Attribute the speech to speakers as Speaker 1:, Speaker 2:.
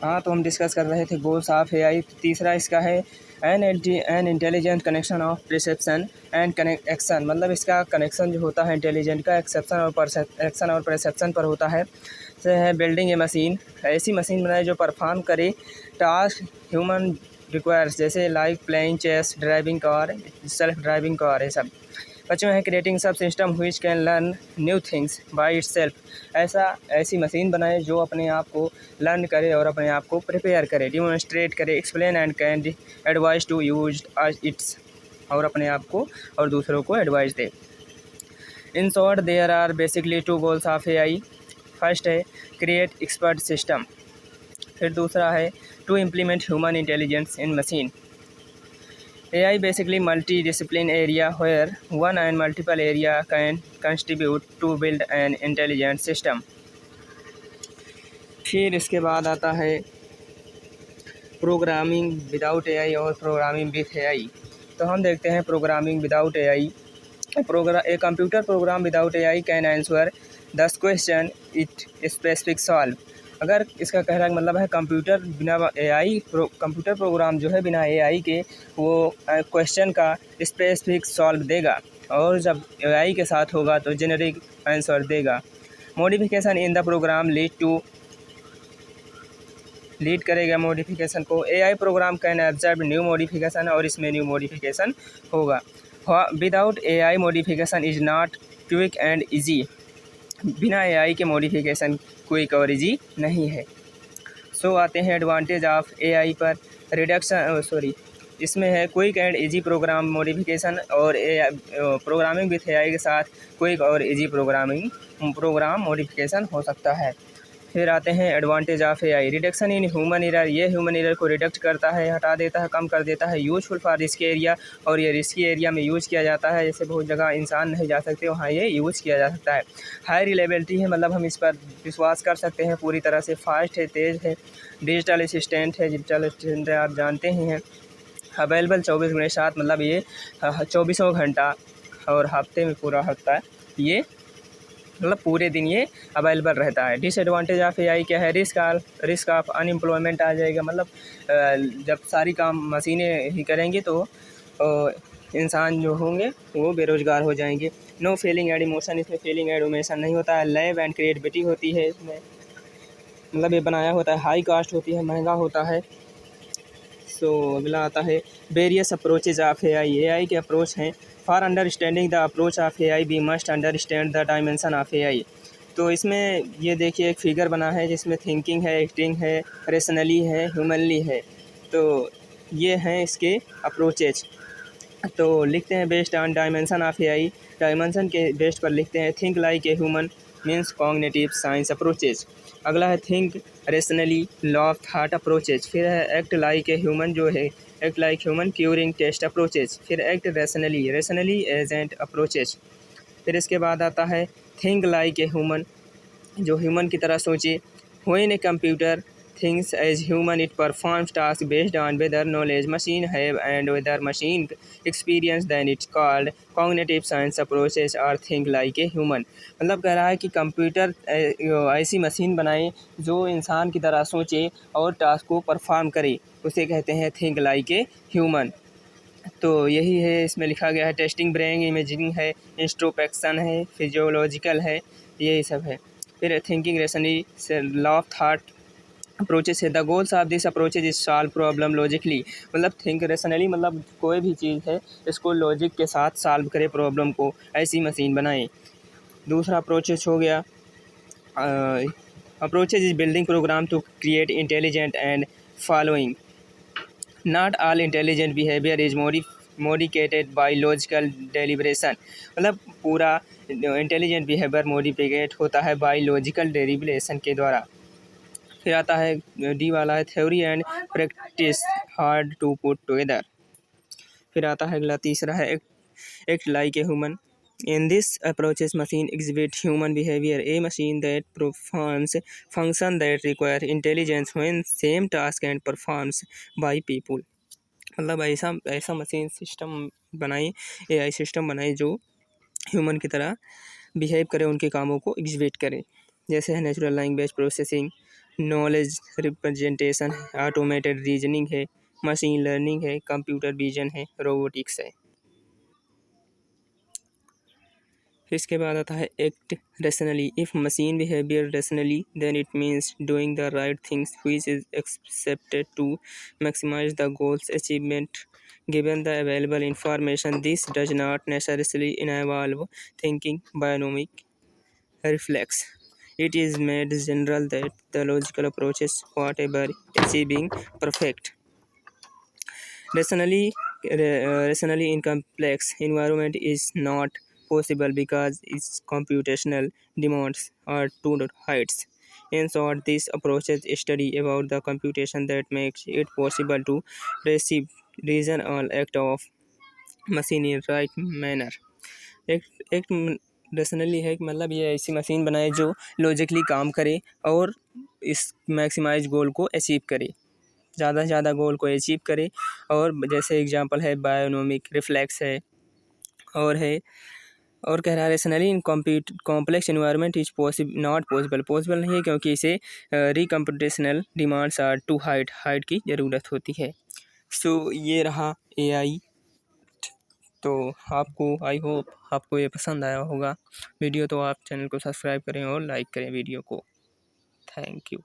Speaker 1: हाँ, तो हम डिस्कस कर रहे थे गोल्स ऑफ एआई। तीसरा इसका है an intelligent connection of perception and connect action. मतलब इसका कनेक्शन जो होता है इंटेलिजेंट का एक्सेप्शन और एक्शन और परसेप्शन पर होता है। से है बिल्डिंग ए मशीन, ऐसी मशीन बनाए जो परफॉर्म करे टास्क ह्यूमन रिक्वायर्स, जैसे like playing chess, driving car, self driving car, ये सब। बच्चों है creating sub system which can learn new things by itself. ऐसी मशीन बनाए जो अपने आप को लर्न करे और अपने आप को प्रिपेयर करे, डिमोन्स्ट्रेट करे, explain and can advise to use its, और अपने आप को और दूसरों को एडवाइस दे। In short there are basically two goals of AI. First है क्रिएट एक्सपर्ट सिस्टम, फिर दूसरा है to implement human intelligence in machine. AI basically multi-discipline area where one and multiple area can contribute to build an intelligent system। फिर इसके बाद आता है programming without AI और प्रोग्रामिंग विथ एआई। तो हम देखते हैं programming without AI. A computer program without AI can answer the question it specific solve. अगर इसका कहने का मतलब है कंप्यूटर बिना एआई कंप्यूटर प्रोग्राम जो है बिना एआई के वो क्वेश्चन का स्पेसिफिक सॉल्व देगा, और जब एआई के साथ होगा तो जेनेरिक आंसर देगा। Modification in the program lead करेगा मॉडिफिकेशन को। AI program can observe new modification, और इसमें न्यू मॉडिफिकेशन होगा। Without AI modification is not quick and easy. बिना एआई के मॉडिफिकेशन क्विक और ईजी नहीं है। सो आते हैं एडवांटेज ऑफ एआई पर। रिडक्शन इसमें है quick and easy program modification, और प्रोग्रामिंग विथ एआई के साथ क्विक और इजी प्रोग्राम मॉडिफिकेशन हो सकता है। फिर आते हैं advantage of AI. Reduction in human error, ये ह्यूमन एरर को रिडक्ट करता है, हटा देता है, कम कर देता है। यूजफुल फॉर रिस्की एरिया, और ये रिस्की एरिया में यूज़ किया जाता है, जैसे बहुत जगह इंसान नहीं जा सकते वहाँ ये यूज़ किया जा सकता है। हाई रिलेबिलिटी है, मतलब हम इस पर विश्वास कर सकते हैं पूरी तरह से। फास्ट है, तेज़ है। डिजिटल असिस्टेंट है, डिजिटल असिस्टेंट आप जानते ही हैं। अवेलेबल 24/7, मतलब ये 24 घंटा और हफ्ते में पूरा हफ्ता है ये, मतलब पूरे दिन ये अवेलेबल रहता है। डिसएडवांटेज ऑफ एआई क्या है? रिस्क ऑफ अनएम्प्लॉयमेंट आ जाएगा, मतलब जब सारी काम मशीनें ही करेंगी तो इंसान जो होंगे वो बेरोज़गार हो जाएंगे। नो फीलिंग एंड इमोशन, इसमें फीलिंग एंड इमोशन नहीं होता है। लैब एंड क्रिएटिविटी होती है इसमें, मतलब ये बनाया होता है, हाई कास्ट होती है, महंगा होता है। सो अगला आता है various approaches of AI. AI के अप्रोच हैं। For understanding the approach of AI we must understand the dimension of AI. तो इसमें ये देखिए एक फिगर बना है जिसमें थिंकिंग है, एक्टिंग है, रेशनली है, ह्यूमनली है। तो ये हैं इसके अप्रोचेज। तो लिखते हैं based on dimension of AI. Dimension के बेस्ड पर लिखते हैं think like a human means cognitive science approaches. अगला है think rationally, law of thought approaches. फिर है एक्ट लाइक ए ह्यूमन, जो है act like human Turing test approaches. फिर एक्ट रेशनली एजेंट अप्रोचेज। फिर इसके बाद आता है थिंक लाइक ए ह्यूमन, जो ह्यूमन की तरह सोचे। When a computer thinks as human it performs task based on whether knowledge machine have and whether machine experience then it's called cognitive science approaches और थिंक लाइक ए ह्यूमन। मतलब कह रहा है कि कंप्यूटर ऐसी मशीन बनाए जो इंसान की तरह सोचे और टास्क को परफॉर्म करे, उसे कहते हैं थिंक लाइक ए ह्यूमन। तो यही है इसमें लिखा गया है। टेस्टिंग ब्रेन, इमेजिंग है, इंस्ट्रोस्पेक्शन है, फिजियोलॉजिकल है, यही सब है। फिर थिंकिंग रेशनली से लॉ ऑफ थाट अप्रोचेस है। The goals of this approaches is solve problem logically. मतलब थिंक रेशनली, मतलब कोई भी चीज़ है इसको लॉजिक के साथ सॉल्व करे प्रॉब्लम को, ऐसी मशीन बनाए। दूसरा अप्रोचेज हो गया approaches is building program to create intelligent and following. Not all intelligent behaviour is mediated by logical deliberation. मतलब पूरा इंटेलिजेंट बिहेवियर मोडिफिकेट होता है बाय लॉजिकल डेलिब्रेशन के द्वारा। फिर आता है डी वाला है theory and practice hard to put together. फिर आता है अगला तीसरा है act like a human. In this approaches machine exhibit human behaviour. A machine that performs function that require intelligence when same task and performs by people. मतलब ऐसा machine system बनाई, AI system बनाई जो ह्यूमन की तरह behave करे, उनके कामों को एग्जीक्यूट करे। जैसे है natural language processing, knowledge representation है, ऑटोमेटेड रीजनिंग है, मशीन लर्निंग है, कंप्यूटर विजन है, रोबोटिक्स है। फिर इसके बाद आता है act rationally. If machine behaviour rationally then it means doing the right things which is accepted to maximise the goals achievement given the available information. This does not necessarily involve thinking binomic reflex. It is made general that the logical approaches whatever achieving perfect rationally in complex environment is not possible because its computational demands are too heights. In short, this approaches study about the computation that makes it possible to receive reason all act of machine in right manner. एक rationally है कि मतलब ये ऐसी machine बनाए जो logically काम करे और इस मैक्सिमाइज गोल को अचीव करे, ज़्यादा से ज़्यादा गोल को अचीव करे। और जैसे एग्जांपल है बायोनोमिक रिफ्लेक्स है और कह रहा है rationally in complex environment is not possible नहीं है क्योंकि इसे रिकम्प्यूटेशनल डिमांड्स आर टू हाइट की ज़रूरत होती है। सो ये रहा एआई। तो आपको आई होप आपको ये पसंद आया होगा वीडियो। तो आप चैनल को सब्सक्राइब करें और लाइक करें वीडियो को। Thank you.